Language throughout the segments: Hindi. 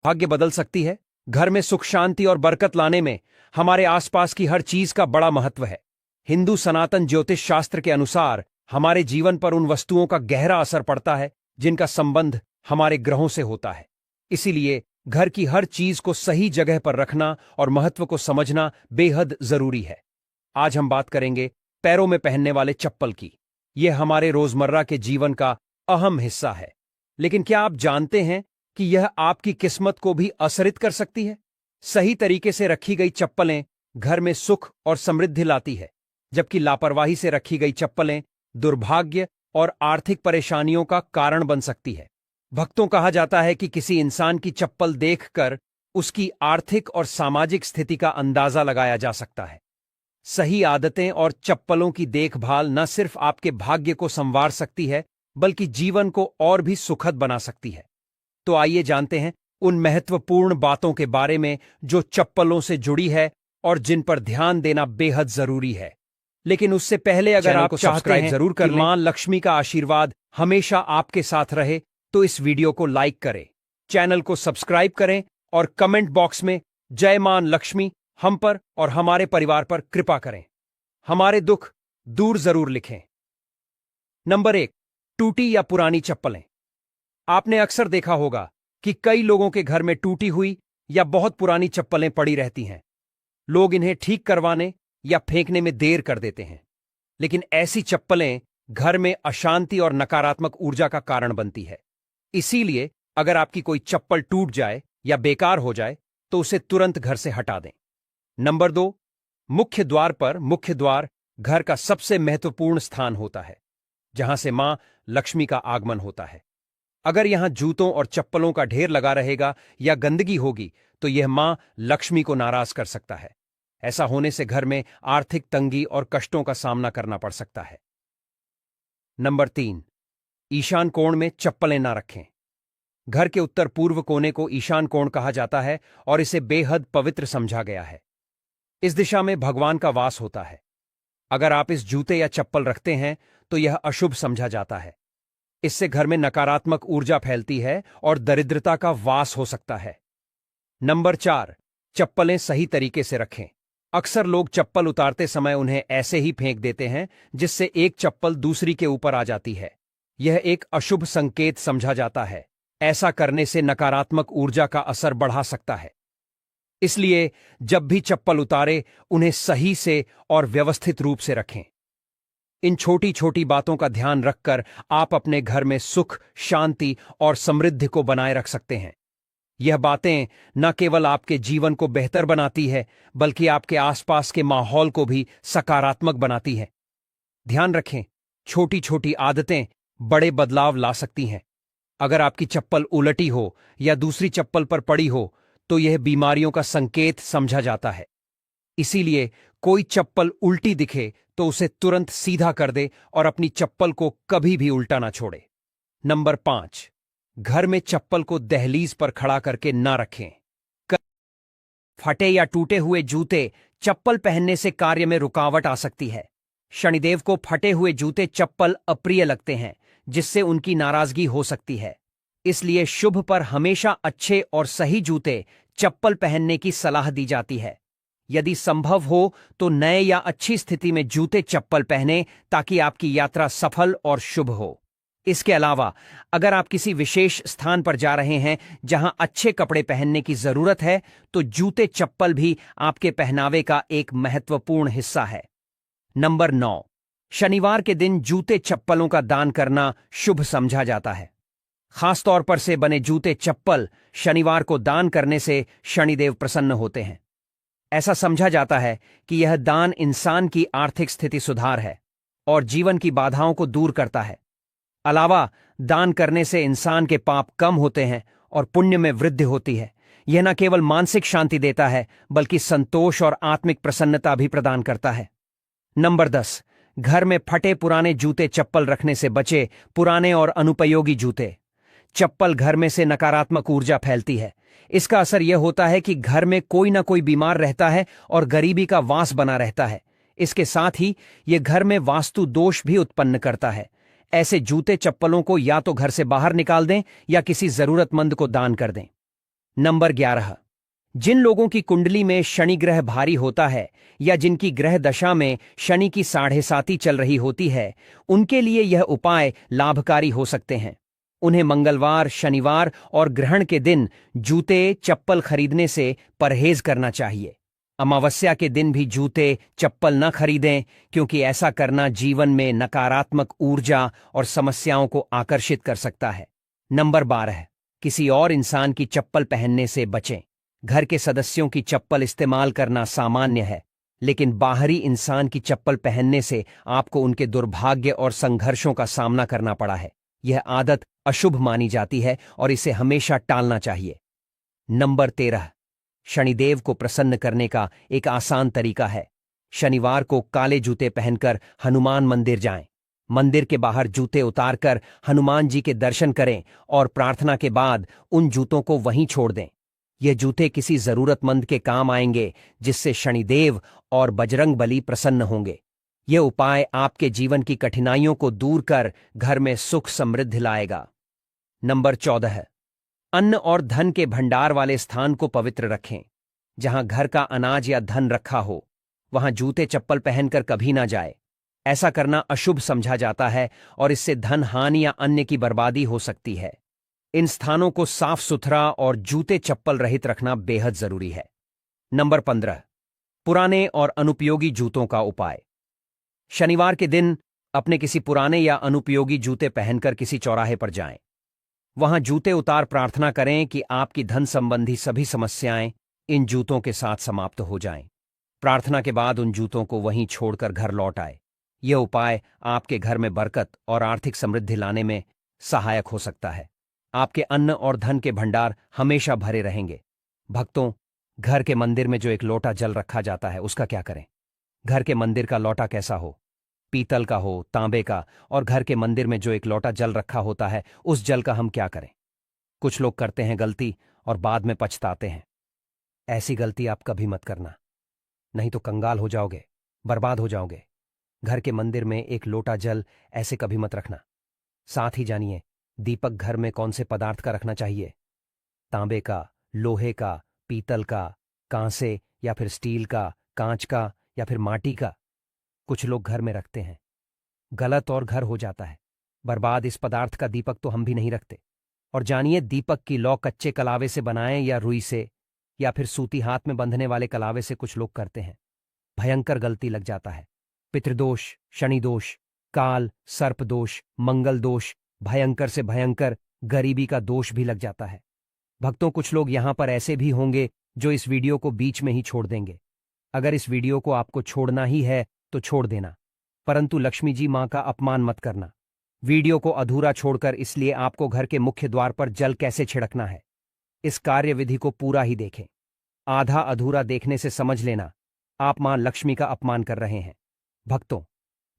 भाग्य बदल सकती है। घर में सुख शांति और बरकत लाने में हमारे आसपास की हर चीज का बड़ा महत्व है। हिंदू सनातन ज्योतिष शास्त्र के अनुसार हमारे जीवन पर उन वस्तुओं का गहरा असर पड़ता है जिनका संबंध हमारे ग्रहों से होता है। इसीलिए घर की हर चीज को सही जगह पर रखना और महत्व को समझना बेहद जरूरी है। आज हम बात करेंगे पैरों में पहनने वाले चप्पल की। यह हमारे रोजमर्रा के जीवन का अहम हिस्सा है, लेकिन क्या आप जानते हैं कि यह आपकी किस्मत को भी असरित कर सकती है? सही तरीके से रखी गई चप्पलें घर में सुख और समृद्धि लाती है, जबकि लापरवाही से रखी गई चप्पलें दुर्भाग्य और आर्थिक परेशानियों का कारण बन सकती है। भक्तों कहा जाता है कि किसी इंसान की चप्पल देखकर उसकी आर्थिक और सामाजिक स्थिति का अंदाजा लगाया जा सकता है। सही आदतें और चप्पलों की देखभाल न सिर्फ आपके भाग्य को संवार सकती है, बल्कि जीवन को और भी सुखद बना सकती है। तो आइए जानते हैं उन महत्वपूर्ण बातों के बारे में जो चप्पलों से जुड़ी है और जिन पर ध्यान देना बेहद जरूरी है। लेकिन उससे पहले अगर आप चाहते हैं जरूर कर मां लक्ष्मी का आशीर्वाद हमेशा आपके साथ रहे, तो इस वीडियो को लाइक करें, चैनल को सब्सक्राइब करें और कमेंट बॉक्स में जय मां लक्ष्मी हम पर और हमारे परिवार पर कृपा करें। हमारे दुख दूर जरूर लिखें। नंबर 1, टूटी या पुरानी चप्पलें। आपने अक्सर देखा होगा कि कई लोगों के घर में टूटी हुई या बहुत पुरानी चप्पलें पड़ी रहती हैं। लोग इन्हें ठीक करवाने या फेंकने में देर कर देते हैं, लेकिन ऐसी चप्पलें घर में अशांति और नकारात्मक ऊर्जा का कारण बनती है। इसीलिए अगर आपकी कोई चप्पल टूट जाए या बेकार हो जाए तो उसे तुरंत घर से हटा दें। नंबर 2, मुख्य द्वार पर। मुख्य द्वार घर का सबसे महत्वपूर्ण स्थान होता है, जहां से मां लक्ष्मी का आगमन होता है। अगर यहां जूतों और चप्पलों का ढेर लगा रहेगा या गंदगी होगी तो यह मां लक्ष्मी को नाराज कर सकता है। ऐसा होने से घर में आर्थिक तंगी और कष्टों का सामना करना पड़ सकता है। नंबर 3, ईशान कोण में चप्पलें ना रखें। घर के उत्तर पूर्व कोने को ईशान कोण कहा जाता है और इसे बेहद पवित्र समझा गया है। इस दिशा में भगवान का वास होता है। अगर आप इस जूते या चप्पल रखते हैं तो यह अशुभ समझा जाता है। इससे घर में नकारात्मक ऊर्जा फैलती है और दरिद्रता का वास हो सकता है। नंबर 4, चप्पलें सही तरीके से रखें। अक्सर लोग चप्पल उतारते समय उन्हें ऐसे ही फेंक देते हैं, जिससे एक चप्पल दूसरी के ऊपर आ जाती है। यह एक अशुभ संकेत समझा जाता है। ऐसा करने से नकारात्मक ऊर्जा का असर बढ़ा सकता है। इसलिए जब भी चप्पल उतारे उन्हें सही से और व्यवस्थित रूप से रखें। इन छोटी छोटी बातों का ध्यान रखकर आप अपने घर में सुख, शांति और समृद्धि को बनाए रख सकते हैं। यह बातें न केवल आपके जीवन को बेहतर बनाती है, बल्कि आपके आसपास के माहौल को भी सकारात्मक बनाती है। ध्यान रखें, छोटी छोटी आदतें बड़े बदलाव ला सकती हैं। अगर आपकी चप्पल उलटी हो या दूसरी चप्पल पर पड़ी हो तो यह बीमारियों का संकेत समझा जाता है। इसीलिए कोई चप्पल उल्टी दिखे तो उसे तुरंत सीधा कर दे और अपनी चप्पल को कभी भी उल्टा ना छोड़े। नंबर 5, घर में चप्पल को दहलीज पर खड़ा करके ना रखें। फटे या टूटे हुए जूते चप्पल पहनने से कार्य में रुकावट आ सकती है। शनिदेव को फटे हुए जूते चप्पल अप्रिय लगते हैं, जिससे उनकी नाराजगी हो सकती है। इसलिए शुभ पर हमेशा अच्छे और सही जूते चप्पल पहनने की सलाह दी जाती है। यदि संभव हो तो नए या अच्छी स्थिति में जूते चप्पल पहनें, ताकि आपकी यात्रा सफल और शुभ हो। इसके अलावा अगर आप किसी विशेष स्थान पर जा रहे हैं जहां अच्छे कपड़े पहनने की जरूरत है, तो जूते चप्पल भी आपके पहनावे का एक महत्वपूर्ण हिस्सा है। नंबर 9, शनिवार के दिन जूते चप्पलों का दान करना शुभ समझा जाता है। खासतौर पर से बने जूते चप्पल शनिवार को दान करने से शनिदेव प्रसन्न होते हैं। ऐसा समझा जाता है कि यह दान इंसान की आर्थिक स्थिति सुधार है और जीवन की बाधाओं को दूर करता है। अलावा दान करने से इंसान के पाप कम होते हैं और पुण्य में वृद्धि होती है। यह न केवल मानसिक शांति देता है, बल्कि संतोष और आत्मिक प्रसन्नता भी प्रदान करता है। नंबर 10, घर में फटे पुराने जूते चप्पल रखने से बचे। पुराने और अनुपयोगी जूते चप्पल घर में से नकारात्मक ऊर्जा फैलती है। इसका असर यह होता है कि घर में कोई ना कोई बीमार रहता है और गरीबी का वास बना रहता है। इसके साथ ही यह घर में वास्तु दोष भी उत्पन्न करता है। ऐसे जूते चप्पलों को या तो घर से बाहर निकाल दें या किसी जरूरतमंद को दान कर दें। नंबर 11। जिन लोगों की कुंडली में शनि ग्रह भारी होता है या जिनकी ग्रह दशा में शनि की 7.5 चल रही होती है, उनके लिए यह उपाय लाभकारी हो सकते हैं। उन्हें मंगलवार, शनिवार और ग्रहण के दिन जूते चप्पल खरीदने से परहेज करना चाहिए। अमावस्या के दिन भी जूते चप्पल न खरीदें, क्योंकि ऐसा करना जीवन में नकारात्मक ऊर्जा और समस्याओं को आकर्षित कर सकता है। नंबर 12। किसी और इंसान की चप्पल पहनने से बचें। घर के सदस्यों की चप्पल इस्तेमाल करना सामान्य है, लेकिन बाहरी इंसान की चप्पल पहनने से आपको उनके दुर्भाग्य और संघर्षों का सामना करना पड़ा है। यह आदत अशुभ मानी जाती है और इसे हमेशा टालना चाहिए। नंबर 13। शनिदेव को प्रसन्न करने का एक आसान तरीका है। शनिवार को काले जूते पहनकर हनुमान मंदिर जाएं। मंदिर के बाहर जूते उतारकर हनुमान जी के दर्शन करें और प्रार्थना के बाद उन जूतों को वहीं छोड़ दें। ये जूते किसी जरूरतमंद के काम आएंगे, जिससे शनिदेव और बजरंग बली प्रसन्न होंगे। ये उपाय आपके जीवन की कठिनाइयों को दूर कर घर में सुख समृद्धि लाएगा। नंबर 14। अन्न और धन के भंडार वाले स्थान को पवित्र रखें। जहां घर का अनाज या धन रखा हो, वहां जूते चप्पल पहनकर कभी ना जाए। ऐसा करना अशुभ समझा जाता है और इससे धन हानि या अन्य की बर्बादी हो सकती है। इन स्थानों को साफ सुथरा और जूते चप्पल रहित रखना बेहद जरूरी है। नंबर 15। पुराने और अनुपयोगी जूतों का उपाय। शनिवार के दिन अपने किसी पुराने या अनुपयोगी जूते पहनकर किसी चौराहे पर जाएं। वहां जूते उतार प्रार्थना करें कि आपकी धन संबंधी सभी समस्याएं इन जूतों के साथ समाप्त हो जाएं। प्रार्थना के बाद उन जूतों को वहीं छोड़कर घर लौट आए। यह उपाय आपके घर में बरकत और आर्थिक समृद्धि लाने में सहायक हो सकता है। आपके अन्न और धन के भंडार हमेशा भरे रहेंगे। भक्तों, घर के मंदिर में जो एक लोटा जल रखा जाता है, उसका क्या करें? घर के मंदिर का लोटा कैसा हो? पीतल का हो, तांबे का। और घर के मंदिर में जो एक लोटा जल रखा होता है, उस जल का हम क्या करें? कुछ लोग करते हैं गलती और बाद में पछताते हैं। ऐसी गलती आप कभी मत करना, नहीं तो कंगाल हो जाओगे, बर्बाद हो जाओगे। घर के मंदिर में एक लोटा जल ऐसे कभी मत रखना। साथ ही जानिए दीपक घर में कौन से पदार्थ का रखना चाहिए। तांबे का, लोहे का, पीतल का, कांसे या फिर स्टील का, कांच का या फिर माटी का। कुछ लोग घर में रखते हैं, गलत और घर हो जाता है बर्बाद। इस पदार्थ का दीपक तो हम भी नहीं रखते। और जानिए दीपक की लौ कच्चे कलावे से बनाएं या रुई से या फिर सूती हाथ में बंधने वाले कलावे से कुछ लोग करते हैं। भयंकर गलती लग जाता है। पितृदोष, शनि दोष, काल, सर्प दोष, मंगल दोष, भयंकर से भयंकर गरीबी का दोष भी लग जाता है। भक्तों, कुछ लोग यहां पर ऐसे भी होंगे जो इस वीडियो को बीच में ही छोड़ देंगे। अगर इस वीडियो को आपको छोड़ना ही है तो छोड़ देना, परंतु लक्ष्मी जी मां का अपमान मत करना। वीडियो को अधूरा छोड़कर इसलिए आपको घर के मुख्य द्वार पर जल कैसे छिड़कना है, इस कार्यविधि को पूरा ही देखें। आधा अधूरा देखने से समझ लेना आप मां लक्ष्मी का अपमान कर रहे हैं। भक्तों,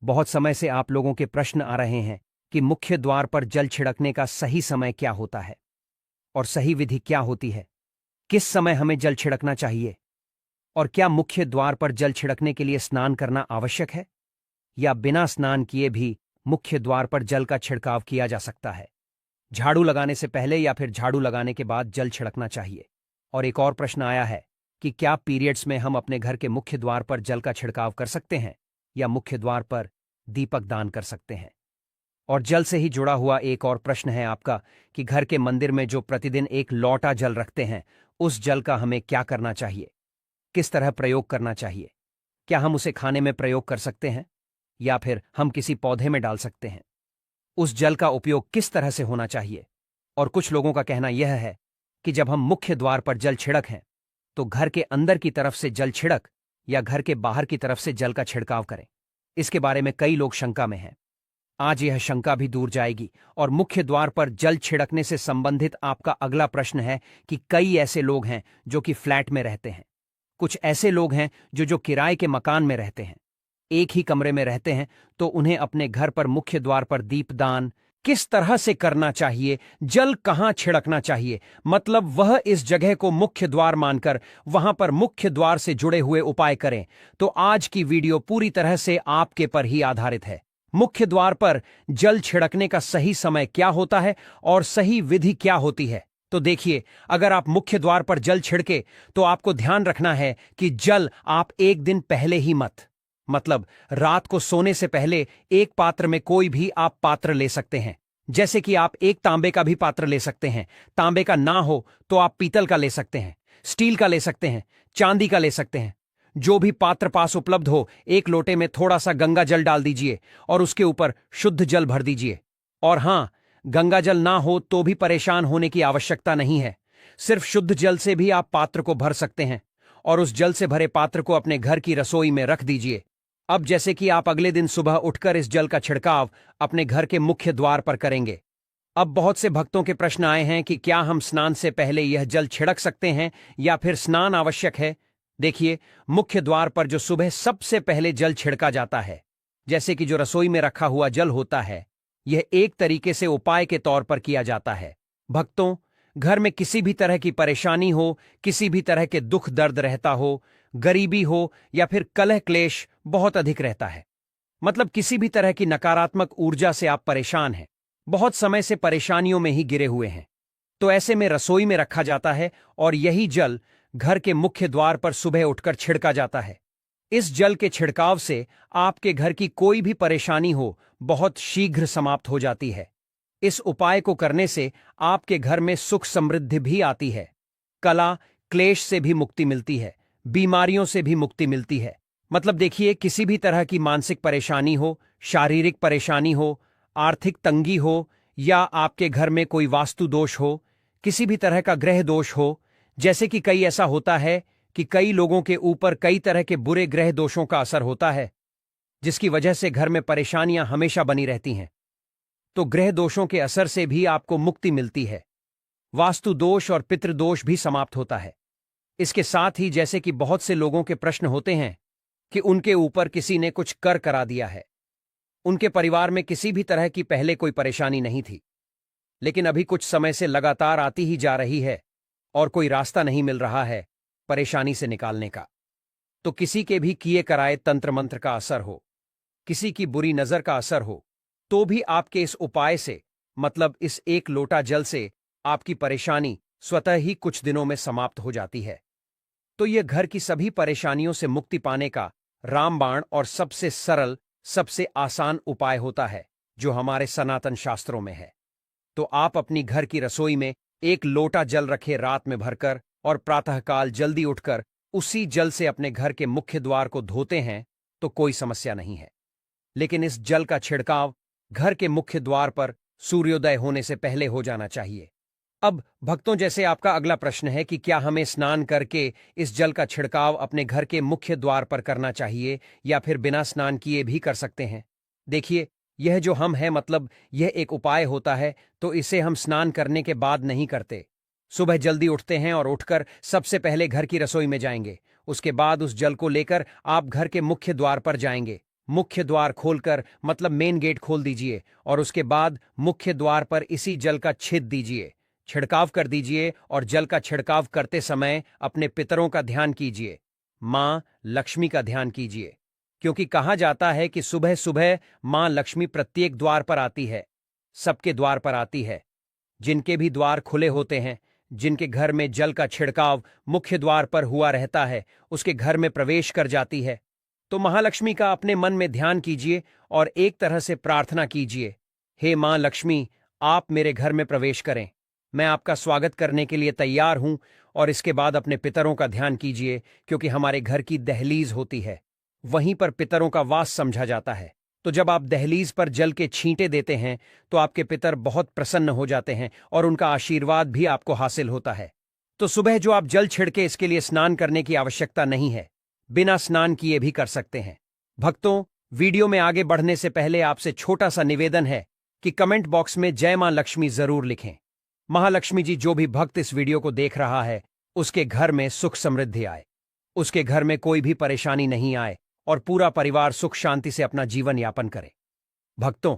बहुत समय से आप लोगों के प्रश्न आ रहे हैं कि मुख्य द्वार पर जल छिड़कने का सही समय क्या होता है और सही विधि क्या होती है। किस समय हमें जल छिड़कना चाहिए और क्या मुख्य द्वार पर जल छिड़कने के लिए स्नान करना आवश्यक है या बिना स्नान किए भी मुख्य द्वार पर जल का छिड़काव किया जा सकता है। झाड़ू लगाने से पहले या फिर झाड़ू लगाने के बाद जल छिड़कना चाहिए। और एक और प्रश्न आया है कि क्या पीरियड्स में हम अपने घर के मुख्य द्वार पर जल का छिड़काव कर सकते हैं या मुख्य द्वार पर दीपक दान कर सकते हैं। और जल से ही जुड़ा हुआ एक और प्रश्न है आपका कि घर के मंदिर में जो प्रतिदिन एक लोटा जल रखते हैं, उस जल का हमें क्या करना चाहिए, किस तरह प्रयोग करना चाहिए। क्या हम उसे खाने में प्रयोग कर सकते हैं या फिर हम किसी पौधे में डाल सकते हैं? उस जल का उपयोग किस तरह से होना चाहिए। और कुछ लोगों का कहना यह है कि जब हम मुख्य द्वार पर जल छिड़क हैं तो घर के अंदर की तरफ से जल छिड़क या घर के बाहर की तरफ से जल का छिड़काव करें। इसके बारे में कई लोग शंका में हैं। आज यह शंका भी दूर जाएगी और मुख्य द्वार पर जल छिड़कने से संबंधित आपका अगला प्रश्न है कि कई ऐसे लोग हैं जो कि फ्लैट में रहते हैं, कुछ ऐसे लोग हैं जो किराए के मकान में रहते हैं, एक ही कमरे में रहते हैं, तो उन्हें अपने घर पर मुख्य द्वार पर दीपदान किस तरह से करना चाहिए, जल कहां छिड़कना चाहिए, मतलब वह इस जगह को मुख्य द्वार मानकर वहां पर मुख्य द्वार से जुड़े हुए उपाय करें। तो आज की वीडियो पूरी तरह से आपके पर ही आधारित है। मुख्य द्वार पर जल छिड़कने का सही समय क्या होता है और सही विधि क्या होती है, तो देखिए, अगर आप मुख्य द्वार पर जल छिड़के तो आपको ध्यान रखना है कि जल आप एक दिन पहले ही मत, मतलब रात को सोने से पहले एक पात्र में कोई भी आप पात्र ले सकते हैं। जैसे कि आप एक तांबे का भी पात्र ले सकते हैं। तांबे का ना हो तो आप पीतल का ले सकते हैं, स्टील का ले सकते हैं, चांदी का ले सकते हैं। जो भी पात्र पास उपलब्ध हो, एक लोटे में थोड़ा सा गंगा जल डाल दीजिए और उसके ऊपर शुद्ध जल भर दीजिए। और हां, गंगा जल ना हो तो भी परेशान होने की आवश्यकता नहीं है। सिर्फ शुद्ध जल से भी आप पात्र को भर सकते हैं और उस जल से भरे पात्र को अपने घर की रसोई में रख दीजिए। अब जैसे कि आप अगले दिन सुबह उठकर इस जल का छिड़काव अपने घर के मुख्य द्वार पर करेंगे। अब बहुत से भक्तों के प्रश्न आए हैं कि क्या हम स्नान से पहले यह जल छिड़क सकते हैं या फिर स्नान आवश्यक है। देखिए, मुख्य द्वार पर जो सुबह सबसे पहले जल छिड़का जाता है, जैसे कि जो रसोई में रखा हुआ जल होता है, यह एक तरीके से उपाय के तौर पर किया जाता है। भक्तों, घर में किसी भी तरह की परेशानी हो, किसी भी तरह के दुख दर्द रहता हो, गरीबी हो या फिर कलह क्लेश बहुत अधिक रहता है, मतलब किसी भी तरह की नकारात्मक ऊर्जा से आप परेशान हैं, बहुत समय से परेशानियों में ही गिरे हुए हैं, तो ऐसे में रसोई में रखा जाता है और यही जल घर के मुख्य द्वार पर सुबह उठकर छिड़का जाता है। इस जल के छिड़काव से आपके घर की कोई भी परेशानी हो बहुत शीघ्र समाप्त हो जाती है। इस उपाय को करने से आपके घर में सुख समृद्धि भी आती है, कला क्लेश से भी मुक्ति मिलती है, बीमारियों से भी मुक्ति मिलती है। मतलब देखिए, किसी भी तरह की मानसिक परेशानी हो, शारीरिक परेशानी हो, आर्थिक तंगी हो या आपके घर में कोई वास्तु दोष हो, किसी भी तरह का ग्रह दोष हो, जैसे कि कई ऐसा होता है कि कई लोगों के ऊपर कई तरह के बुरे ग्रह दोषों का असर होता है, जिसकी वजह से घर में परेशानियां हमेशा बनी रहती हैं। तो ग्रह दोषों के असर से भी आपको मुक्ति मिलती है। वास्तु दोष और पितृदोष भी समाप्त होता है। इसके साथ ही जैसे कि बहुत से लोगों के प्रश्न होते हैं कि उनके ऊपर किसी ने कुछ कर करा दिया है, उनके परिवार में किसी भी तरह की पहले कोई परेशानी नहीं थी, लेकिन अभी कुछ समय से लगातार आती ही जा रही है और कोई रास्ता नहीं मिल रहा है परेशानी से निकालने का। तो किसी के भी किए कराए तंत्र मंत्र का असर हो, किसी की बुरी नजर का असर हो, तो भी आपके इस उपाय से, मतलब इस एक लोटा जल से, आपकी परेशानी स्वतः ही कुछ दिनों में समाप्त हो जाती है। तो यह घर की सभी परेशानियों से मुक्ति पाने का रामबाण और सबसे सरल, सबसे आसान उपाय होता है जो हमारे सनातन शास्त्रों में है। तो आप अपनी घर की रसोई में एक लोटा जल रखे रात में भरकर और प्रातःकाल जल्दी उठकर उसी जल से अपने घर के मुख्य द्वार को धोते हैं तो कोई समस्या नहीं है। लेकिन इस जल का छिड़काव घर के मुख्य द्वार पर सूर्योदय होने से पहले हो जाना चाहिए। अब भक्तों, जैसे आपका अगला प्रश्न है कि क्या हमें स्नान करके इस जल का छिड़काव अपने घर के मुख्य द्वार पर करना चाहिए या फिर बिना स्नान किए भी कर सकते हैं। देखिए, यह जो हम है, मतलब यह एक उपाय होता है, तो इसे हम स्नान करने के बाद नहीं करते। सुबह जल्दी उठते हैं और उठकर सबसे पहले घर की रसोई में जाएंगे। उसके बाद उस जल को लेकर आप घर के मुख्य द्वार पर जाएंगे। मुख्य द्वार खोलकर, मतलब मेन गेट खोल दीजिए और उसके बाद मुख्य द्वार पर इसी जल का छेद दीजिए, छिड़काव कर दीजिए और जल का छिड़काव करते समय अपने पितरों का ध्यान कीजिए, मां लक्ष्मी का ध्यान कीजिए, क्योंकि कहा जाता है कि सुबह सुबह मां लक्ष्मी प्रत्येक द्वार पर आती है, सबके द्वार पर आती है। जिनके भी द्वार खुले होते हैं, जिनके घर में जल का छिड़काव मुख्य द्वार पर हुआ रहता है, उसके घर में प्रवेश कर जाती है। तो महालक्ष्मी का अपने मन में ध्यान कीजिए और एक तरह से प्रार्थना कीजिए, हे मां लक्ष्मी, आप मेरे घर में प्रवेश करें, मैं आपका स्वागत करने के लिए तैयार हूं। और इसके बाद अपने पितरों का ध्यान कीजिए, क्योंकि हमारे घर की दहलीज होती है, वहीं पर पितरों का वास समझा जाता है। तो जब आप दहलीज पर जल के छींटे देते हैं तो आपके पितर बहुत प्रसन्न हो जाते हैं और उनका आशीर्वाद भी आपको हासिल होता है। तो सुबह जो आप जल छिड़के, इसके लिए स्नान करने की आवश्यकता नहीं है, बिना स्नान किए भी कर सकते हैं। भक्तों, वीडियो में आगे बढ़ने से पहले आपसे छोटा सा निवेदन है कि कमेंट बॉक्स में जय मां लक्ष्मी जरूर लिखें। महालक्ष्मी जी, जो भी भक्त इस वीडियो को देख रहा है, उसके घर में सुख समृद्धि आए, उसके घर में कोई भी परेशानी नहीं आए और पूरा परिवार सुख शांति से अपना जीवन यापन करे। भक्तों,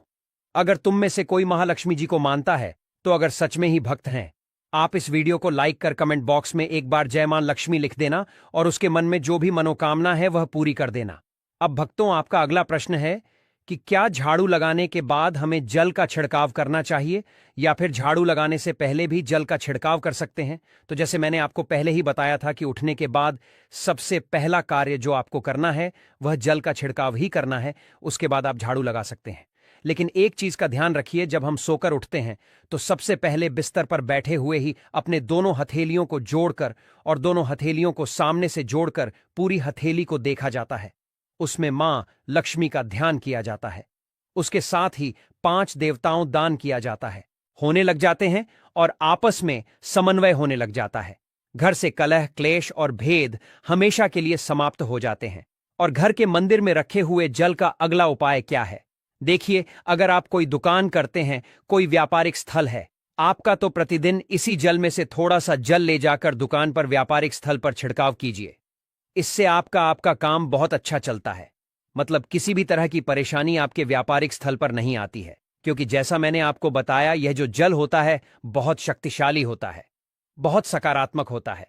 अगर तुम में से कोई महालक्ष्मी जी को मानता है, तो अगर सच में ही भक्त हैं, आप इस वीडियो को लाइक कर कमेंट बॉक्स में एक बार जय मां लक्ष्मी लिख देना और उसके मन में जो भी मनोकामना है वह पूरी कर देना। अब भक्तों, आपका अगला प्रश्न है कि क्या झाड़ू लगाने के बाद हमें जल का छिड़काव करना चाहिए या फिर झाड़ू लगाने से पहले भी जल का छिड़काव कर सकते हैं। तो जैसे मैंने आपको पहले ही बताया था कि उठने के बाद सबसे पहला कार्य जो आपको करना है वह जल का छिड़काव ही करना है, उसके बाद आप झाड़ू लगा सकते हैं। लेकिन एक चीज का ध्यान रखिए, जब हम सोकर उठते हैं तो सबसे पहले बिस्तर पर बैठे हुए ही अपने दोनों हथेलियों को जोड़कर और दोनों हथेलियों को सामने से जोड़कर पूरी हथेली को देखा जाता है। उसमें मां लक्ष्मी का ध्यान किया जाता है। उसके साथ ही 5 देवताओं दान किया जाता है, होने लग जाते हैं और आपस में समन्वय होने लग जाता है। घर से कलह, क्लेश और भेद हमेशा के लिए समाप्त हो जाते हैं। और घर के मंदिर में रखे हुए जल का अगला उपाय क्या है? देखिए, अगर आप कोई दुकान करते हैं, कोई व्यापारिक स्थल है, आपका तो प्रतिदिन इसी जल में से थोड़ा सा जल ले जाकर दुकान पर व्यापारिक स्थल पर छिड़काव कीजिए। इससे आपका काम बहुत अच्छा चलता है। मतलब किसी भी तरह की परेशानी आपके व्यापारिक स्थल पर नहीं आती है, क्योंकि जैसा मैंने आपको बताया, यह जो जल होता है बहुत शक्तिशाली होता है, बहुत सकारात्मक होता है।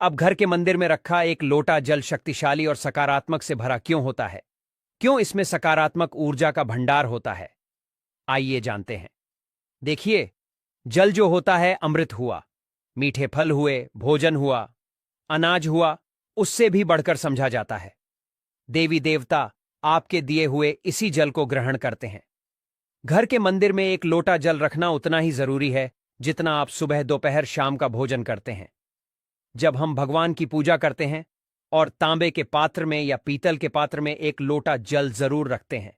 अब घर के मंदिर में रखा एक लोटा जल शक्तिशाली और सकारात्मक से भरा क्यों होता है? क्यों इसमें सकारात्मक ऊर्जा का भंडार होता है? आइए जानते हैं। देखिए, जल जो होता है अमृत हुआ, मीठे फल हुए, भोजन हुआ, अनाज हुआ, उससे भी बढ़कर समझा जाता है। देवी देवता आपके दिए हुए इसी जल को ग्रहण करते हैं। घर के मंदिर में एक लोटा जल रखना उतना ही जरूरी है जितना आप सुबह, दोपहर, शाम का भोजन करते हैं। जब हम भगवान की पूजा करते हैं और तांबे के पात्र में या पीतल के पात्र में एक लोटा जल जरूर रखते हैं।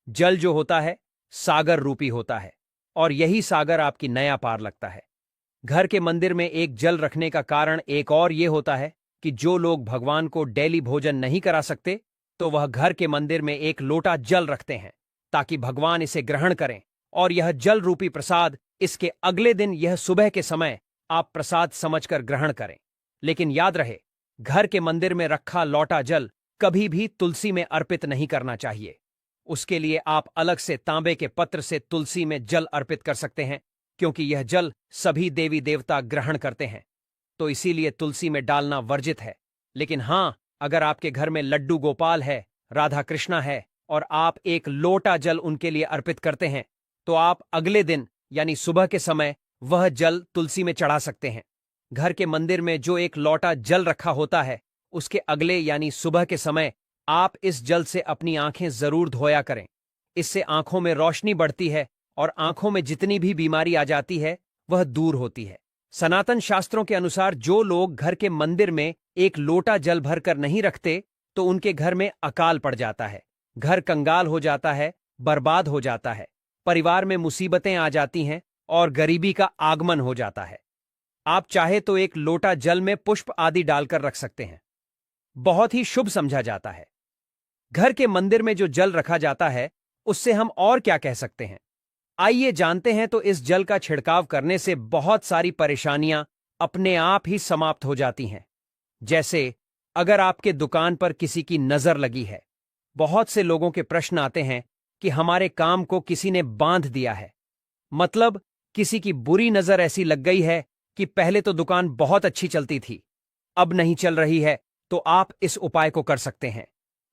जल जो होता है सागर रूपी होता है और यही सागर आपकी नया पार लगता है। घर के मंदिर में एक जल रखने का कारण एक और यह होता है कि जो लोग भगवान को डेली भोजन नहीं करा सकते, तो वह घर के मंदिर में एक लोटा जल रखते हैं ताकि भगवान इसे ग्रहण करें और यह जल रूपी प्रसाद इसके अगले दिन, यह सुबह के समय, आप प्रसाद समझकर ग्रहण करें। लेकिन याद रहे, घर के मंदिर में रखा लौटा जल कभी भी तुलसी में अर्पित नहीं करना चाहिए। उसके लिए आप अलग से तांबे के पत्र से तुलसी में जल अर्पित कर सकते हैं, क्योंकि यह जल सभी देवी देवता ग्रहण करते हैं, तो इसीलिए तुलसी में डालना वर्जित है। लेकिन हां, अगर आपके घर में लड्डू गोपाल है, राधा कृष्णा है और आप एक लोटा जल उनके लिए अर्पित करते हैं, तो आप अगले दिन यानी सुबह के समय वह जल तुलसी में चढ़ा सकते हैं। घर के मंदिर में जो एक लोटा जल रखा होता है, उसके अगले यानी सुबह के समय आप इस जल से अपनी आंखें जरूर धोया करें। इससे आंखों में रोशनी बढ़ती है और आंखों में जितनी भी बीमारी आ जाती है वह दूर होती है। सनातन शास्त्रों के अनुसार जो लोग घर के मंदिर में एक लोटा जल भरकर नहीं रखते, तो उनके घर में अकाल पड़ जाता है, घर कंगाल हो जाता है, बर्बाद हो जाता है, परिवार में मुसीबतें आ जाती हैं और गरीबी का आगमन हो जाता है। आप चाहे तो एक लोटा जल में पुष्प आदि डालकर रख सकते हैं, बहुत ही शुभ समझा जाता है। घर के मंदिर में जो जल रखा जाता है, उससे हम और क्या कह सकते हैं? आइए जानते हैं। तो इस जल का छिड़काव करने से बहुत सारी परेशानियां अपने आप ही समाप्त हो जाती हैं। जैसे अगर आपके दुकान पर किसी की नजर लगी है, बहुत से लोगों के प्रश्न आते हैं कि हमारे काम को किसी ने बांध दिया है, मतलब किसी की बुरी नजर ऐसी लग गई है कि पहले तो दुकान बहुत अच्छी चलती थी, अब नहीं चल रही है, तो आप इस उपाय को कर सकते हैं।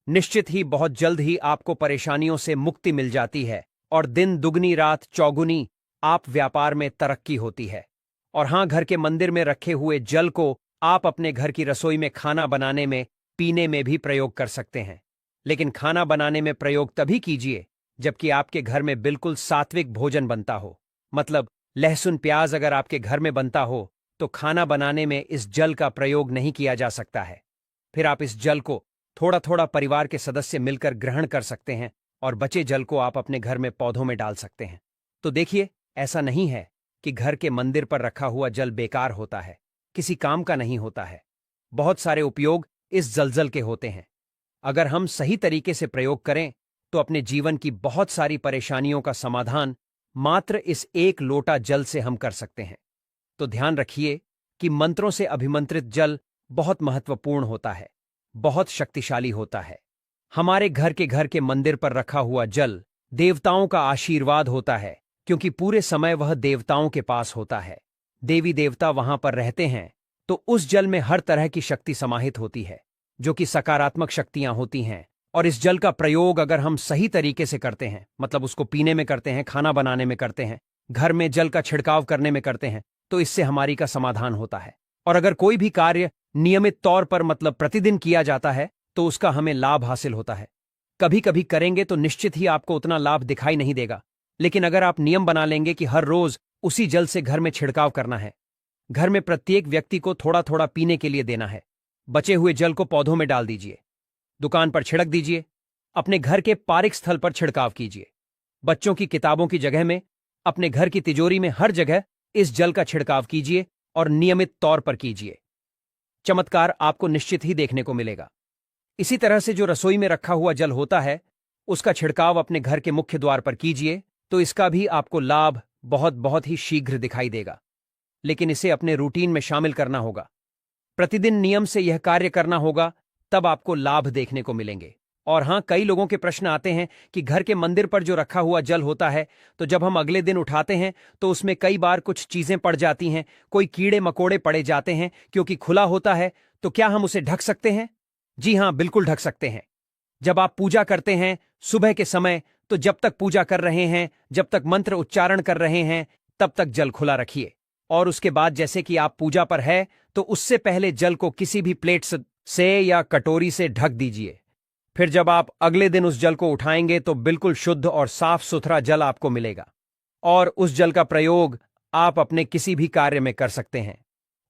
निश्चित ही बहुत जल्द ही आपको परेशानियों से मुक्ति मिल जाती है और दिन दुगनी रात चौगुनी आप व्यापार में तरक्की होती है। और हां, घर के मंदिर में रखे हुए जल को आप अपने घर की रसोई में खाना बनाने में, पीने में भी प्रयोग कर सकते हैं। लेकिन खाना बनाने में प्रयोग तभी कीजिए जबकि आपके घर में बिल्कुल सात्विक भोजन बनता हो। मतलब लहसुन प्याज अगर आपके घर में बनता हो तो खाना बनाने में इस जल का प्रयोग नहीं किया जा सकता है। फिर आप इस जल को थोड़ा थोड़ा परिवार के सदस्य मिलकर ग्रहण कर सकते हैं और बचे जल को आप अपने घर में पौधों में डाल सकते हैं। तो देखिए, ऐसा नहीं है कि घर के मंदिर पर रखा हुआ जल बेकार होता है, किसी काम का नहीं होता है। बहुत सारे उपयोग इस जल के होते हैं। अगर हम सही तरीके से प्रयोग करें तो अपने जीवन की बहुत सारी परेशानियों का समाधान मात्र इस एक लोटा जल से हम कर सकते हैं। तो ध्यान रखिए कि मंत्रों से अभिमंत्रित जल बहुत महत्वपूर्ण होता है, बहुत शक्तिशाली होता है। हमारे घर के मंदिर पर रखा हुआ जल देवताओं का आशीर्वाद होता है, क्योंकि पूरे समय वह देवताओं के पास होता है। देवी देवता वहां पर रहते हैं, तो उस जल में हर तरह की शक्ति समाहित होती है, जो कि सकारात्मक शक्तियां होती हैं और इस जल का प्रयोग अगर हम सही तरीके से करते हैं, मतलब उसको पीने में करते हैं, खाना बनाने में करते हैं, घर में जल का छिड़काव करने में करते हैं, तो इससे हमारी का समाधान होता है। और अगर कोई भी कार्य नियमित तौर पर मतलब प्रतिदिन किया जाता है तो उसका हमें लाभ हासिल होता है। कभी कभी करेंगे तो निश्चित ही आपको उतना लाभ दिखाई नहीं देगा, लेकिन अगर आप नियम बना लेंगे कि हर रोज उसी जल से घर में छिड़काव करना है, घर में प्रत्येक व्यक्ति को थोड़ा थोड़ा पीने के लिए देना है, बचे हुए जल को पौधों में डाल दीजिए, दुकान पर छिड़क दीजिए, अपने घर के पारिक स्थल पर छिड़काव कीजिए, बच्चों की किताबों की जगह में, अपने घर की तिजोरी में, हर जगह इस जल का छिड़काव कीजिए और नियमित तौर पर कीजिए। चमत्कार आपको निश्चित ही देखने को मिलेगा। इसी तरह से जो रसोई में रखा हुआ जल होता है उसका छिड़काव अपने घर के मुख्य द्वार पर कीजिए, तो इसका भी आपको लाभ बहुत बहुत ही शीघ्र दिखाई देगा। लेकिन इसे अपने रूटीन में शामिल करना होगा, प्रतिदिन नियम से यह कार्य करना होगा, तब आपको लाभ देखने को मिलेंगे। और हां, कई लोगों के प्रश्न आते हैं कि घर के मंदिर पर जो रखा हुआ जल होता है तो जब हम अगले दिन उठाते हैं तो उसमें कई बार कुछ चीजें पड़ जाती हैं, कोई कीड़े मकोड़े पड़े जाते हैं क्योंकि खुला होता है, तो क्या हम उसे ढक सकते हैं? जी हां, बिल्कुल ढक सकते हैं। जब आप पूजा करते हैं सुबह के समय, तो जब तक पूजा कर रहे हैं, जब तक मंत्र उच्चारण कर रहे हैं, तब तक जल खुला रखिए। और उसके बाद जैसे कि आप पूजा पर है तो उससे पहले जल को किसी भी प्लेट से या कटोरी से ढक दीजिए। फिर जब आप अगले दिन उस जल को उठाएंगे तो बिल्कुल शुद्ध और साफ सुथरा जल आपको मिलेगा, और उस जल का प्रयोग आप अपने किसी भी कार्य में कर सकते हैं।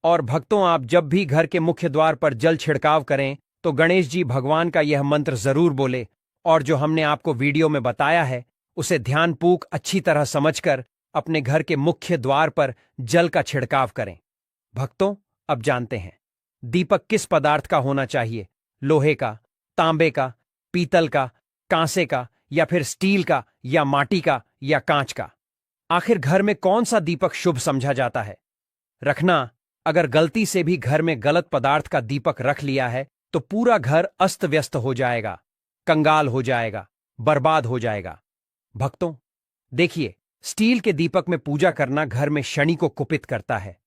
और भक्तों, आप जब भी घर के मुख्य द्वार पर जल छिड़काव करें तो गणेश जी भगवान का यह मंत्र जरूर बोले, और जो हमने आपको वीडियो में बताया है उसे ध्यानपूर्वक अच्छी तरह समझकर अपने घर के मुख्य द्वार पर जल का छिड़काव करें। भक्तों, अब जानते हैं दीपक किस पदार्थ का होना चाहिए, लोहे का, तांबे का, पीतल का, कांसे का, या फिर स्टील का, या माटी का, या कांच का। आखिर घर में कौन सा दीपक शुभ समझा जाता है? रखना, अगर गलती से भी घर में गलत पदार्थ का दीपक रख लिया है तो पूरा घर अस्त व्यस्त हो जाएगा, कंगाल हो जाएगा, बर्बाद हो जाएगा। भक्तों देखिए, स्टील के दीपक में पूजा करना घर में शनि को कुपित करता है।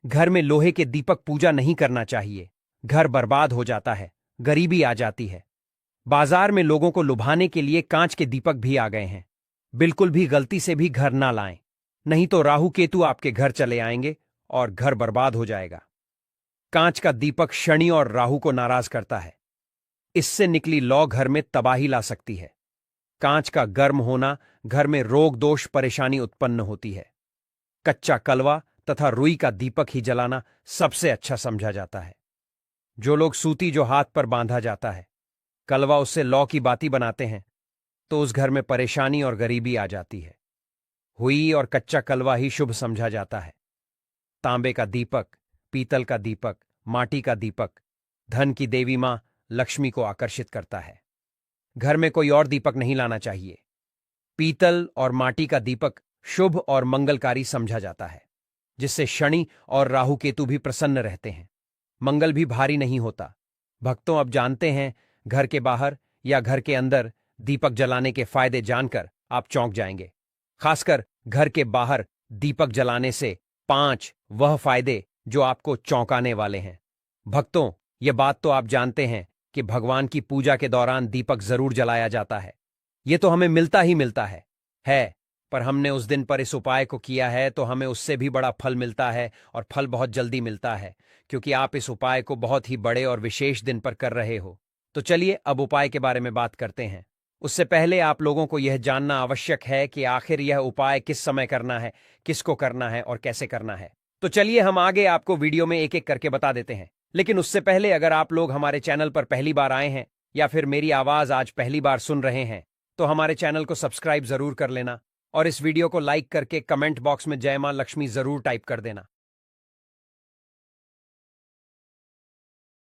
घर में लोहे के दीपक पूजा नहीं करना चाहिए, घर बर्बाद हो जाता है, गरीबी आ जाती है। बाजार में लोगों को लुभाने के लिए कांच के दीपक भी आ गए हैं। बिल्कुल भी गलती से भी घर ना लाएं, नहीं तो राहु केतु आपके घर चले आएंगे और घर बर्बाद हो जाएगा। कांच का दीपक शनि और राहु को नाराज करता है, इससे निकली लौ घर में तबाही ला सकती है। कांच का गर्म होना घर में रोग दोष परेशानी उत्पन्न होती है। कच्चा कलवा तथा रुई का दीपक ही जलाना सबसे अच्छा समझा जाता है। जो लोग सूती जो हाथ पर बांधा जाता है, कलवा उससे लौ की बाती बनाते हैं, तो उस घर में परेशानी और गरीबी आ जाती है। हुई और कच्चा कलवा ही शुभ समझा जाता है। तांबे का दीपक, पीतल का दीपक, माटी का दीपक धन की देवी मां लक्ष्मी को आकर्षित करता है। घर में कोई और दीपक नहीं लाना चाहिए। पीतल और माटी का दीपक शुभ और मंगलकारी समझा जाता है, जिससे शनि और राहु केतु भी प्रसन्न रहते हैं, मंगल भी भारी नहीं होता। भक्तों, अब जानते हैं घर के बाहर या घर के अंदर दीपक जलाने के फायदे जानकर आप चौंक जाएंगे। खासकर घर के बाहर दीपक जलाने से 5 वह फायदे जो आपको चौंकाने वाले हैं। भक्तों, ये बात तो आप जानते हैं कि भगवान की पूजा के दौरान दीपक जरूर जलाया जाता है। ये तो हमें मिलता ही मिलता है, पर हमने उस दिन पर इस उपाय को किया है तो हमें उससे भी बड़ा फल मिलता है, और फल बहुत जल्दी मिलता है, क्योंकि आप इस उपाय को बहुत ही बड़े और विशेष दिन पर कर रहे हो। तो चलिए अब उपाय के बारे में बात करते हैं। उससे पहले आप लोगों को यह जानना आवश्यक है कि आखिर यह उपाय किस समय करना है, किसको करना है और कैसे करना है। तो चलिए हम आगे आपको वीडियो में एक एक करके बता देते हैं। लेकिन उससे पहले अगर आप लोग हमारे चैनल पर पहली बार आए हैं या फिर मेरी आवाज आज पहली बार सुन रहे हैं, तो हमारे चैनल को सब्सक्राइब जरूर कर लेना, और इस वीडियो को लाइक करके कमेंट बॉक्स में जय मां लक्ष्मी जरूर टाइप कर देना।